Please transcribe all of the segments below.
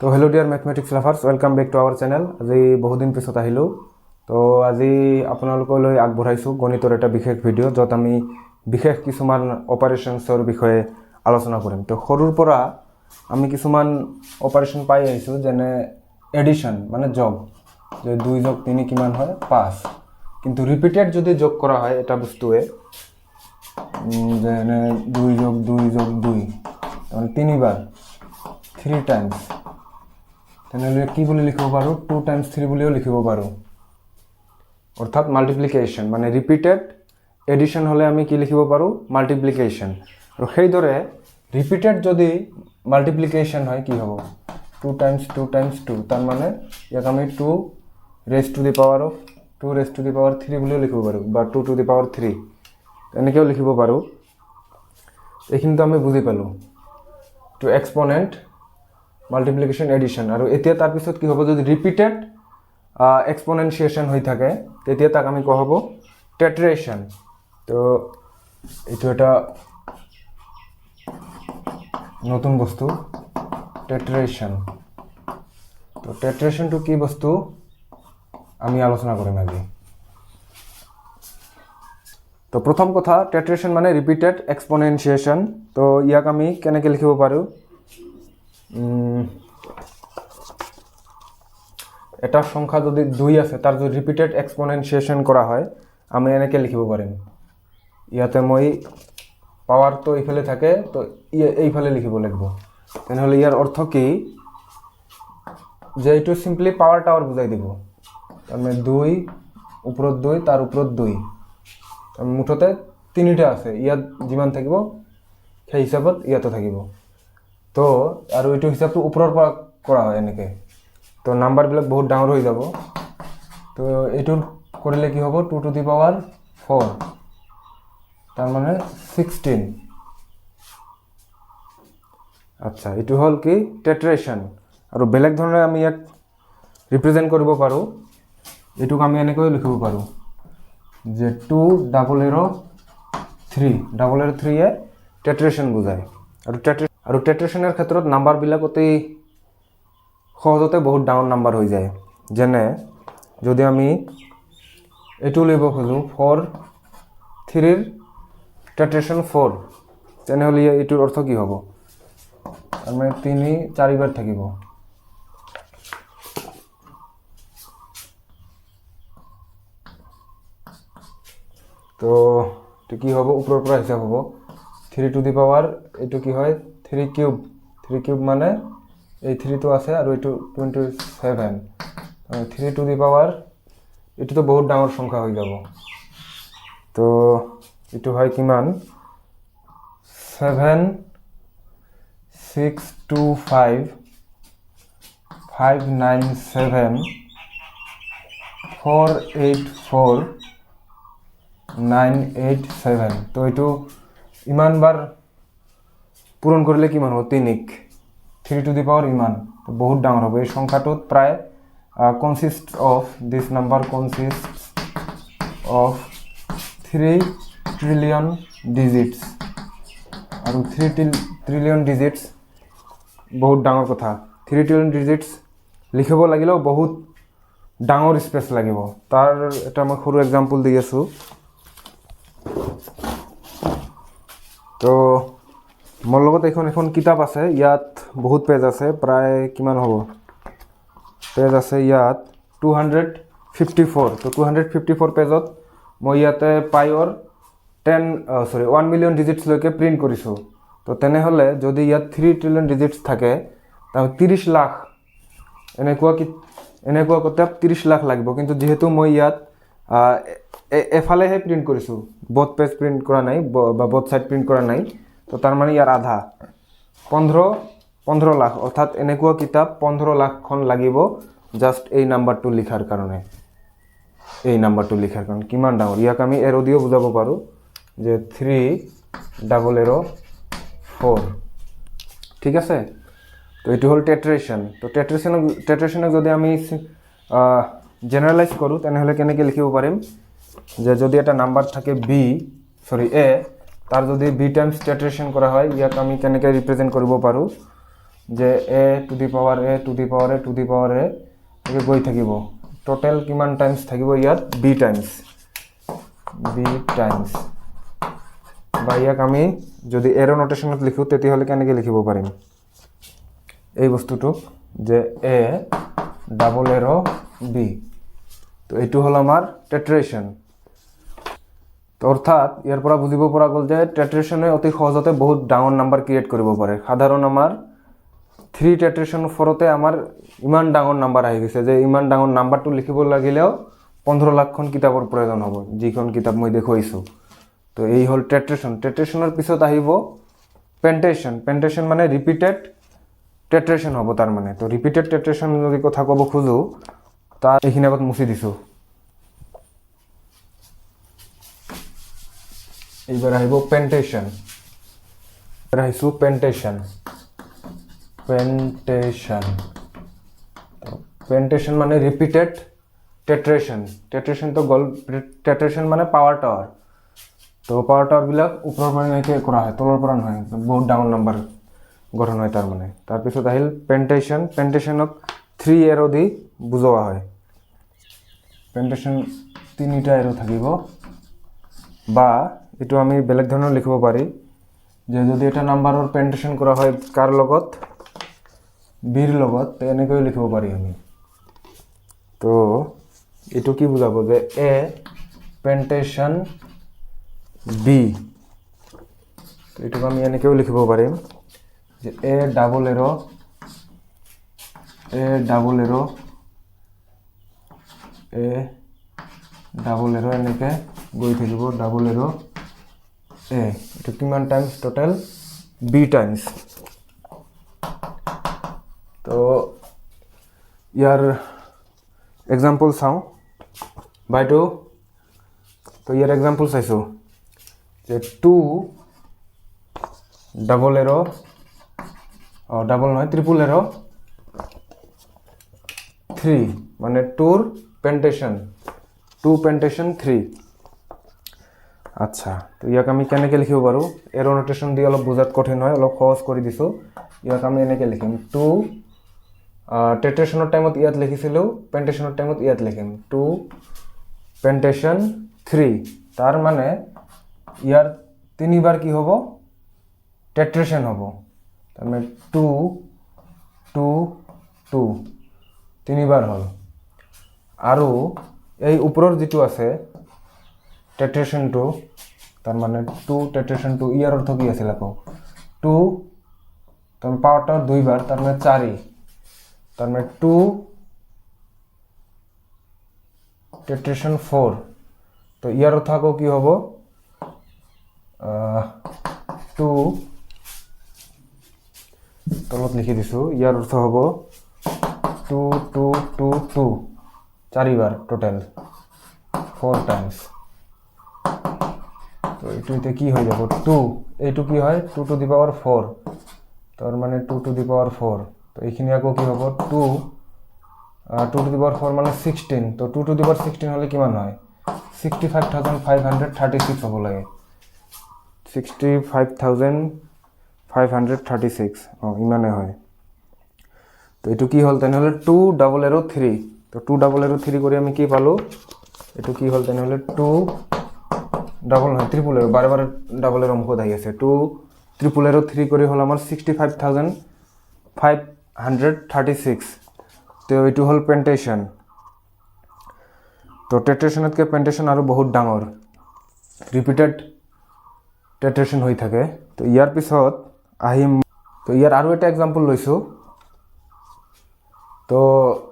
তো hello' dear mathematics lovers, welcome back to our channel. আজি বহুদিন পিছত আহিলোঁ। তো আজি আপোনালোকলৈ আগবঢ়াইছোঁ গণিতৰ এটা বিশেষ ভিডিঅ', য'ত আমি বিশেষ কিছুমান অপাৰেশ্যনছৰ বিষয়ে আলোচনা কৰিম। তো সৰুৰ পৰা আমি কিছুমান অপাৰেশ্যন পাই আহিছোঁ, যেনে এডিশ্যন মানে যোগ, যে 2 যোগ 3 কিমান হয় 5। কিন্তু ৰিপিটেড যদি যোগ কৰা হয় এটা বস্তুৱে, যেনে 2 যোগ 2 যোগ 2 মানে 3বাৰ 3 টাইমছ, তেনেহ'লে কি বুলি লিখিব পাৰোঁ? 2 টাইমছ 3 বুলিও লিখিব পাৰোঁ। অৰ্থাৎ মাল্টিপ্লিকেশ্যন মানে ৰিপিটেড এডিশ্যন হ'লে আমি কি লিখিব পাৰোঁ? মাল্টিপ্লিকেশ্যন। আৰু সেইদৰে ৰিপিটেড যদি মাল্টিপ্লিকেশ্যন হয় কি হ'ব? 2 টাইমছ 2 টাইমছ 2, তাৰমানে ইয়াক আমি 2 raise two the power of 2 raise two the power 3 বুলিও লিখিব পাৰোঁ, বা 2 টু দি পাৱাৰ 3 এনেকৈও লিখিব পাৰোঁ। এইখিনিতো আমি বুজি পালোঁ, টু এক্সপনেণ্ট মাল্টিপ্লিকেশ্যন এডিশ্যন। আৰু এতিয়া তাৰপিছত কি হ'ব? যদি ৰিপিটেড এক্সপনেনচিয়েশ্যন হৈ থাকে তেতিয়া তাক আমি কোৱা হ'ব টেট্ৰেশ্যন। তো এইটো এটা নতুন বস্তু, টেট্ৰেশ্যন। তো টেট্ৰেশ্যনটো কি বস্তু আমি আলোচনা কৰিম আজি। তো প্ৰথম কথা, টেট্ৰেশ্যন মানে ৰিপিটেড এক্সপনেনচিয়েশ্যন। তো ইয়াক আমি কেনেকৈ লিখিব পাৰোঁ? এটা সংখ্যা যদি 2 আছে, তাৰ যদি ৰিপিটেড এক্সপনেনচিয়েশ্যন কৰা হয় আমি এনেকৈ লিখিব পাৰিম। ইয়াতে মই পাৱাৰটো এইফালে থাকে, তো এইফালে লিখিব লাগিব। তেনেহ'লে ইয়াৰ অৰ্থ কি? যে এইটো চিম্পলি পাৱাৰ টাৱাৰ বুজাই দিব। তাৰমানে 2 ওপৰত 2 তাৰ ওপৰত 2, মুঠতে 3টা আছে। ইয়াত যিমান থাকিব সেই হিচাপত ইয়াতো থাকিব। তো আৰু এইটো হিচাপটো ওপৰৰ পৰা কৰা হয় এনেকৈ, তো নাম্বাৰবিলাক বহুত ডাঙৰ হৈ যাব। তো এইটোৰ কৰিলে কি হ'ব? 2 টু দি পাৱাৰ 4, তাৰমানে 16। আচ্ছা, এইটো হ'ল কি? টেট্ৰেশ্যন। আৰু বেলেগ ধৰণে আমি ইয়াক ৰিপ্ৰেজেণ্ট কৰিব পাৰোঁ। এইটোক আমি এনেকৈ লিখিব পাৰোঁ যে 2 ডাবল এৰ' 3, ডাবল এৰ' 3 টেট্ৰেশ্যন বুজায়। আৰু টেট্ৰেশ্যনৰ ক্ষেত্ৰত নাম্বাৰবিলাক অতি সহজতে বহুত ডাঙৰ নাম্বাৰ হৈ যায়। যেনে যদি আমি এইটো লিখিব খোজোঁ 4, 3ৰ টেট্ৰেশ্যন 4, তেনেহ'লে এইটোৰ অৰ্থ কি হ'ব? তাৰমানে 3 4বাৰ থাকিব। তো এইটো কি হ'ব? ওপৰৰ পৰা হিচাপ হ'ব 3 টু দি পাৱাৰ, এইটো কি হয় 3 কিউব। 3 কিউব মানে এই 3টো আছে আৰু এইটো 27। 3 টু দি পাৱাৰ, এইটোতো বহুত ডাঙৰ সংখ্যা হৈ যাব। তো এইটো হয় কিমান? 7 6 2 5 5 9 7 4 8 4 9 8 7। তো এইটো ইমানবাৰ পূৰণ কৰিলে কিমান হ'ব? 3ক 3 টু দি পাৱাৰ ইমান, বহুত ডাঙৰ হ'ব। এই সংখ্যাটোত প্ৰায় consist of this number consist of 3 trillion digits. আৰু 3 ট্ৰিলিয়ন ডিজিটছ বহুত ডাঙৰ কথা। 3 ট্ৰিলিয়ন ডিজিটছ লিখিব লাগিলেও বহুত ডাঙৰ স্পেচ লাগিব। তাৰ এটা মই সৰু এক্সাম্পল দি আছোঁ। তো মোৰ লগত এখন কিতাপ আছে, ইয়াত বহুত পেজ আছে, প্ৰায় কিমান হ'ব? পেজ আছে ইয়াত 254। তো 254 পেজত মই ইয়াতে পাইৰ 1 মিলিয়ন ডিজিটছলৈকে প্ৰিণ্ট কৰিছোঁ। তো তেনেহ'লে যদি ইয়াত 3 ট্ৰিলিয়ন ডিজিটছ থাকে, তাৰমানে 30 লাখ এনেকুৱা কিতাপ 30 লাখ লাগিব। কিন্তু যিহেতু মই ইয়াত এফালেহে প্ৰিণ্ট কৰিছোঁ, বোথ পেজ প্ৰিণ্ট কৰা নাই বা বোথ ছাইড প্ৰিণ্ট কৰা নাই, তো তাৰমানে ইয়াৰ আধা 15 লাখ। অৰ্থাৎ এনেকুৱা কিতাপ 15 লাখখন লাগিব জাষ্ট এই নাম্বাৰটো লিখাৰ কাৰণে। কিমান ডাঙৰ? ইয়াক আমি এৰ' দিও বুজাব পাৰোঁ যে 3 ডাবল এৰ' 4। ঠিক আছে? তো এইটো হ'ল টেট্ৰেশ্যন। তো টেট্ৰেশ্যনক যদি আমি জেনেৰেলাইজ কৰোঁ তেনেহ'লে কেনেকৈ লিখিব পাৰিম? যে যদি এটা নাম্বাৰ থাকে এ, তাৰ যদি বি টাইমছ টেট্ৰেশ্যন কৰা হয়, ইয়াক আমি কেনেকৈ ৰিপ্ৰেজেণ্ট কৰিব পাৰোঁ? যে A to the power A to the power A to the power A এনেকৈ গৈ থাকিব টোটেল কিমান টাইমছ থাকিব ইয়াত বি টাইমছ বা ইয়াক আমি যদি এৰ' নোটেশ্যনত লিখোঁ তেতিয়াহ'লে কেনেকৈ লিখিব পাৰিম এই বস্তুটোক যে এ ডাবল এৰ' বি তো এইটো হ'ল আমাৰ টেট্ৰেশ্যন তো অৰ্থাৎ ইয়াৰ পৰা বুজিব পৰা গ'ল যে টেট্ৰেশ্যনে অতি সহজতে বহুত ডাঙৰ নাম্বাৰ ক্ৰিয়েট কৰিব পাৰে সাধাৰণ আমাৰ 3 টেট্ৰেশ্যন 4তে আমাৰ ইমান ডাঙৰ নাম্বাৰ আহি গৈছে যে ইমান ডাঙৰ নাম্বাৰটো লিখিব লাগিলেও 15 লাখখন কিতাপৰ প্ৰয়োজন হ'ব যিখন কিতাপ মই দেখুৱাইছোঁ তো এই হ'ল টেট্ৰেশ্যনৰ পিছত আহিব পেণ্টেশ্যন মানে ৰিপিটেড টেট্ৰেশ্যন হ'ব তাৰ মানে তো ৰিপিটেড টেট্ৰেশ্যন যদি কথা ক'ব খোজোঁ তাৰ এইখিনি আগত মুচি দিছোঁ এইবাৰ আহিব পেণ্টেশ্যন মানে ৰিপিটেড টেট্ৰেশ্যন তো গ'ল টেট্ৰেশ্যন মানে পাৱাৰ টাৱাৰ তো পাৱাৰ টাৱাৰবিলাক ওপৰৰ পৰা এনেকৈ কৰা হয় তলৰ পৰা নহয় বহুত ডাঙৰ নাম্বাৰ গঠন হয় তাৰ মানে তাৰপিছত আহিল পেণ্টেশ্যনক 3 এৰ' দি বুজোৱা হয় পেণ্টেশ্যন 3টা এৰ' থাকিব বা এইটো আমি বেলেগ ধৰণৰ লিখিব পাৰি যে যদি এটা নাম্বাৰৰ পেণ্টেশ্যন কৰা হয় কাৰ লগত বিৰ লগত এনেকৈ লিখিব পাৰি আমি তো এইটো কি বুজাব যে এ পেণ্টেশ্যন বি এইটোক আমি এনেকৈও লিখিব পাৰিম যে এ ডাবল এৰ' এনেকৈ গৈ থাকিব ডাবল এৰ' এ এইটো কিমান টাইমছ টোটেল বি টাইমছ তো ইয়াৰ এক্সাম্পল চাওঁ বাইটো তো ইয়াৰ এক্সাম্পল চাইছোঁ যে 2 ডাবল এৰ' ডাবল নহয় ট্ৰিপল এৰ' 3 মানে 2ৰ পেণ্টেশ্যন 2 পেণ্টেশ্যন 3 আচ্ছা তো ইয়াক আমি কেনেকৈ লিখিব পাৰোঁ এৰ' নোটেশ্যন দি অলপ বুজাত কঠিন হয় অলপ সহজ কৰি দিছোঁ ইয়াক আমি এনেকৈ লিখিম 2 টেট্ৰেশ্যনৰ টাইমত ইয়াত লিখিছিলোঁ পেণ্টেশ্যনৰ টাইমত ইয়াত লিখিম 2 পেণ্টেশ্যন 3 তাৰ মানে ইয়াৰ 3বাৰ কি হ'ব টেট্ৰেশ্যন হ'ব তাৰমানে 2 2 2 3বাৰ হ'ল আৰু এই ওপৰৰ যিটো আছে টেট্ৰেশ্যনটো তাৰ মানে 2 টেট্ৰেশ্যনটো ইয়াৰ অৰ্থ কি আছিল আকৌ 2 তাৰ পাৱাৰটা 2বাৰ তাৰ মানে 4 তাৰ মানে 2 টেট্ৰেশ্যন 4 তো ইয়াৰ অৰ্থ আকৌ কি হ'ব 2 তলত লিখি দিছোঁ ইয়াৰ অৰ্থ হ'ব 2 2 2 2 4বাৰ টোটেল 4 টাইমছ তো এইটো এতিয়া কি হৈ যাব 2 এইটো কি হয় 2 টু দি পাৱাৰ 4 তাৰ মানে 2 টু দি পাৱাৰ 4 তো এইখিনি আকৌ কি হ'ব 2 টু টু দি পাৱাৰ 4 মানে 16 তো 2 টু দি পাৱাৰ 16 হ'লে কিমান হয় 65,536 হ'ব লাগে 65,536 ইমানে হয় তো এইটো কি হ'ল তেনেহ'লে 2 ডাবল এৰ' 3 তো 2 ডাবল এৰ' 3 কৰি আমি কি পালোঁ এইটো কি হ'ল তেনেহ'লে 2 ডাবল নহয় ট্ৰিপল এৰ' বাৰে বাৰে ডাবল এৰ' মুখত আহি আছে 2 ট্ৰিপল এৰ' 3 কৰি হ'ল আমাৰ 65,536 তো এইটো হ'ল পেণ্টেশ্যন তো টেট্ৰেশ্যনতকৈ পেণ্টেশ্যন আৰু বহুত ডাঙৰ ৰিপিটেড টেট্ৰেশ্যন হৈ থাকে তো ইয়াৰ পিছত আহিম তো ইয়াৰ আৰু এটা এক্সাম্পল লৈছোঁ তো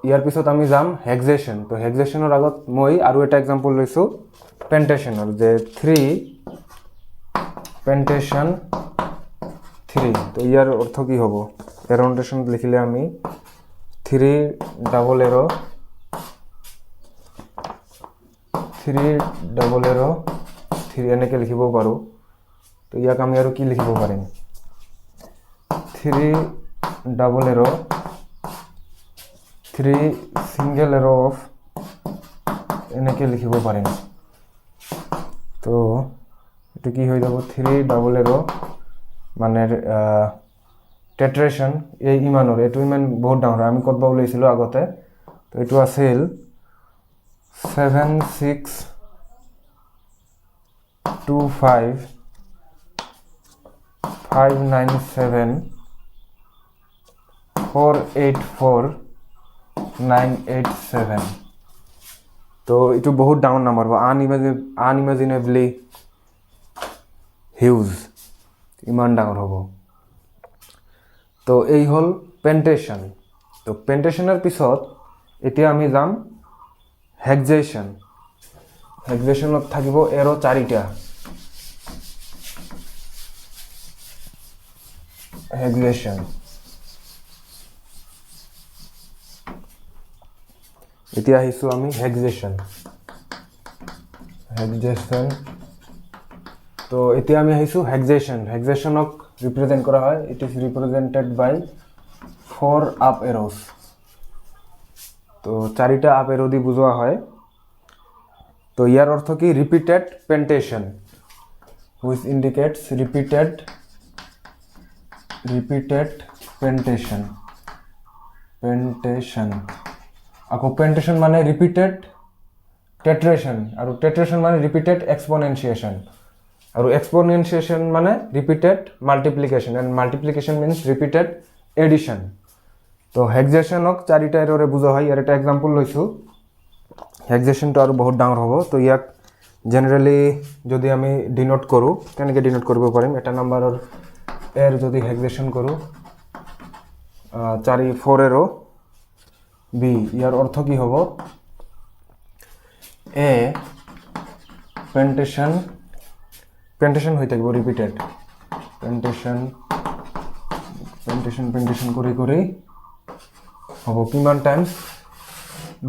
ইয়াৰ পিছত আমি যাম হেক্সেশ্যন তো হেক্সেশ্যনৰ আগত মই আৰু এটা এক্সাম্পল লৈছোঁ পেণ্টেশ্যনৰ যে 3 পেণ্টেশ্যন 3 তো ইয়াৰ অৰ্থ কি হ'ব এৰ' নোটেশ্যনত লিখিলে আমি 3 ডাবল এৰ' 3 এনেকৈ লিখিব পাৰোঁ তো ইয়াক আমি আৰু কি লিখিব পাৰিম 3 ডাবল এৰ' 3 সিঙ্গেল এৰ' অফ এনেকৈ লিখিব পাৰিম তো এইটো কি হৈ যাব 3 ডাবল এৰ' মানে টেট্ৰেশ্যন এই ইমানৰ এইটো ইমান বহুত ডাঙৰ হয় আমি ক'ত ওলাইছিলোঁ আগতে তো এইটো আছিল 7625 597 484 987 তো এইটো বহুত ডাঙৰ নাম্বাৰ হ'ব আনইমাজিনেবলি হিউজ ইমান ডাঙৰ হ'ব তো এই হ'ল পেন্টেশ্যন তো পেন্টেশ্যনৰ পিছত এতিয়া আমি যাম হেক্সেশ্যনত থাকিব এৰো 4টা হেক্সেশ্যন এতিয়া আহিছোঁ আমি হেক্সেশ্যন তো এতিয়া আমি আহিছোঁ হেক্সেশ্যনক ৰিপ্ৰেজেণ্ট কৰা হয় it is represented by 4 up arrows তো 4টা আপ এৰো দি বুজোৱা হয় তো ইয়াৰ অৰ্থ কি ৰিপিটেড পেন্টেশ্যন হুইচ ইণ্ডিকেটছ ৰিপিটেড পেন্টেশ্যন আকৌ পেন্টেশ্যন মানে ৰিপিটেড টেট্ৰেশ্যন আৰু টেট্ৰেশ্যন মানে ৰিপিটেড এক্সপনেনচিয়েশ্যন আৰু এক্সপনেনচিয়েশ্যন মানে repeated multiplication and multiplication means repeated addition তো হেক্সেশ্যনক 4টা এৰোৰে বুজোৱা হয় ইয়াৰ এটা এক্সাম্পল লৈছোঁ হেক্সেশ্যনটো আৰু বহুত ডাঙৰ হ'ব তো ইয়াক জেনেৰেলি যদি আমি ডিনোট কৰোঁ কেনেকৈ ডিনোট কৰিব পাৰিম এটা নাম্বাৰৰ এৰ যদি হেক্সেশ্যন কৰোঁ 4 এৰো বি ইয়াৰ অৰ্থ কি হ'ব এ পেন্টেশ্যন হৈ থাকিব ৰিপিটেড পেন্টেশ্যন কৰি হ'ব কিমান টাইমছ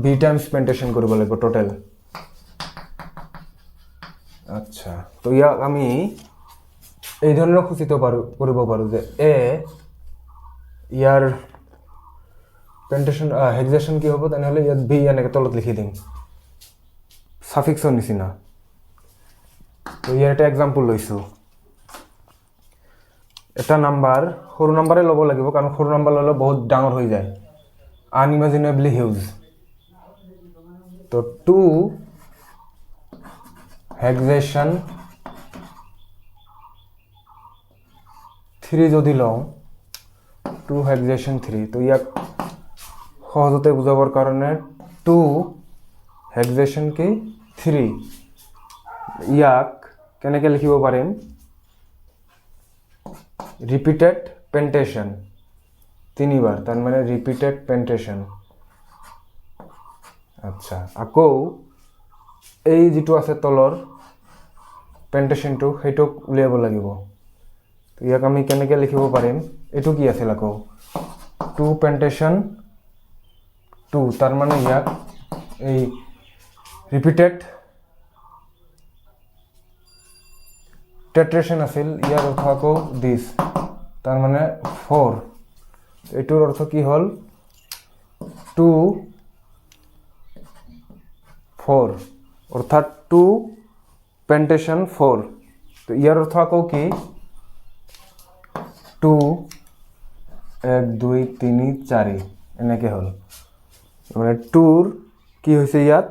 বি টাইমছ পেন্টেশ্যন কৰিব লাগিব টোটেল আচ্ছা তো ইয়াক আমি এই ধৰণৰ সূচিত কৰিব পাৰোঁ যে এ ইয়াৰ পেন্টেশ্যন হেক্সেশ্যন কি হ'ব তেনেহ'লে ইয়াত বি এনেকৈ তলত লিখি দিম ছাফিক্সৰ নিচিনা তো ইয়াৰ এটা এক্সাম্পল লৈছোঁ এটা নাম্বাৰ সৰু নাম্বাৰে ল'ব লাগিব কাৰণ সৰু নাম্বাৰ ল'লে বহুত ডাঙৰ হৈ যায় আনইমাজিনেবলি হিউজ তো 2 হেক্সেশ্যন 3 যদি লওঁ 2 হেক্সেশ্যন 3 তো ইয়াক সহজতে বুজাবৰ কাৰণে 2 হেক্সেশ্যন কি 3 ইয়াক কেনেকৈ লিখিব পাৰিম ৰিপিটেড পেন্টেশ্যন 3বাৰ তাৰ মানে ৰিপিটেড পেন্টেশ্যন আচ্ছা আকৌ এই যিটো আছে তলৰ পেন্টেশ্যনটো সেইটোক উলিয়াব লাগিব তো ইয়াক আমি কেনেকৈ লিখিব পাৰিম এইটো কি আছিল আকৌ 2 পেন্টেশ্যন 2 তাৰ মানে ইয়াক এই ৰিপিটেড টেট্ৰেশ্যন আছিল ইয়াৰ অৰ্থ আকৌ দিছ তাৰ মানে 4 এইটোৰ অৰ্থ কি হ'ল 2 4 অৰ্থাৎ 2 পেন্টেশ্যন 4 তো ইয়াৰ অৰ্থ আকৌ কি 2 1 2 3 4 এনেকৈ হ'ল মানে 2ৰ কি হৈছে ইয়াত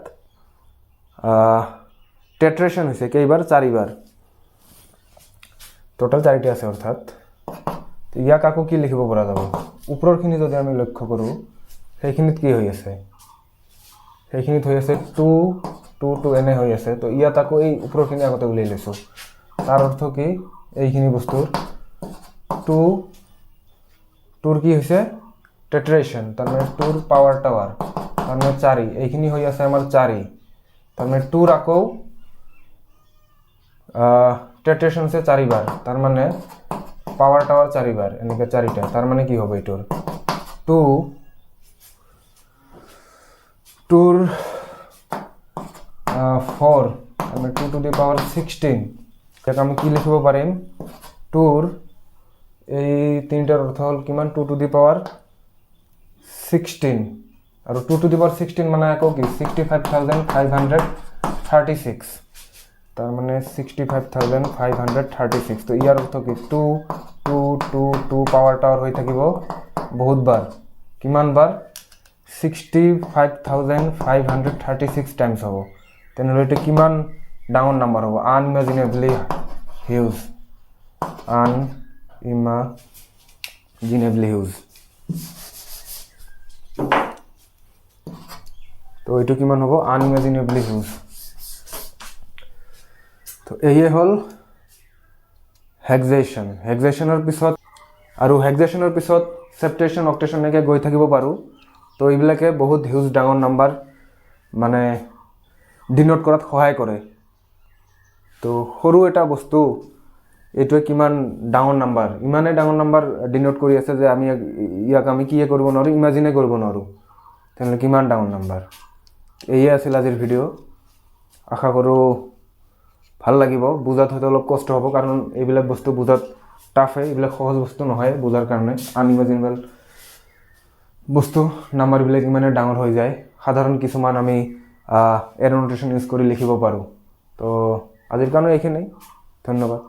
টেট্ৰেশ্যন হৈছে কেইবাৰ 4বাৰ টোটাল 4টা আছে অৰ্থাৎ ইয়াক আকৌ কি লিখিব পৰা যাব ওপৰৰখিনি যদি আমি লক্ষ্য কৰোঁ সেইখিনিত কি হৈ আছে সেইখিনিত হৈ আছে 2 2 2 এনে হৈ আছে তো ইয়াত আকৌ এই ওপৰৰখিনি আগতে উলিয়াই লৈছোঁ তাৰ অৰ্থ কি এইখিনি বস্তুৰ 2ৰ কি হৈছে টেট্ৰেশ্যন তাৰ মানে 2ৰ পাৱাৰ টাৱাৰ তাৰ মানে 4 এইখিনি হৈ আছে আমাৰ 4 তাৰ মানে 2ৰ আকৌ টেট্ৰেশ্যন আছে 4বাৰ তাৰ মানে পাৱাৰ টাৱাৰ 4বাৰ এনেকৈ 4টা তাৰ মানে কি হ'ব এইটোৰ 2ৰ 4 আমি 2 টু দি পাৱাৰ 16 ইয়াক আমি কি লিখিব পাৰিম 2ৰ এই 3টাৰ অৰ্থ হ'ল কিমান 2 টু দি পাৱাৰ 16 আৰু 2 টু দি পাৱাৰ 16 মানে আকৌ কি 65,536 তাৰ মানে 65,536 তো ইয়াৰ অৰ্থ কি 2 2 টু পাৱাৰ টাৱাৰ হৈ থাকিব বহুত বাৰ কিমান বাৰ 65,536 টাইমছ হ'ব তেনেহ'লে এইটো কিমান ডাঙৰ নাম্বাৰ হ'ব আনইমাজিনেবলি হিউজ আনইমাজিনেবলি হিউজ তো এইটো কিমান হ'ব আনইমাজিনেবলি হিউজ তো এয়ে হ'ল হেক্সেশ্যনৰ পিছত আৰু হেক্সেশ্যনৰ পিছত সেপ্টেশ্যন অক্টেশ্যন এনেকৈ গৈ থাকিব পাৰোঁ তো এইবিলাকে বহুত হিউজ ডাঙৰ নাম্বাৰ মানে ডিনোট কৰাত সহায় কৰে তো সৰু এটা বস্তু এইটোৱে কিমান ডাঙৰ নাম্বাৰ ইমানেই ডাঙৰ নাম্বাৰ ডিনোট কৰি আছে যে আমি ইয়াক আমি কিয়ে কৰিব নোৱাৰোঁ ইমাজিনে কৰিব নোৱাৰোঁ তেনেহ'লে কিমান ডাঙৰ নাম্বাৰ এয়ে আছিল আজিৰ ভিডিঅ' আশা কৰোঁ ভাল লাগিব বুজাত হয়তো অলপ কষ্ট হ'ব কাৰণ এইবিলাক বস্তু বুজাত টাফে এইবিলাক সহজ বস্তু নহয় বুজাৰ কাৰণে আনইমাজিনেবল বস্তু নাম্বাৰবিলাক ইমানে ডাঙৰ হৈ যায় সাধাৰণ কিছুমান আমি এৰ নোটেশ্যন ইউজ কৰি লিখিব পাৰোঁ তো আজিৰ কাৰণে এইখিনিই ধন্যবাদ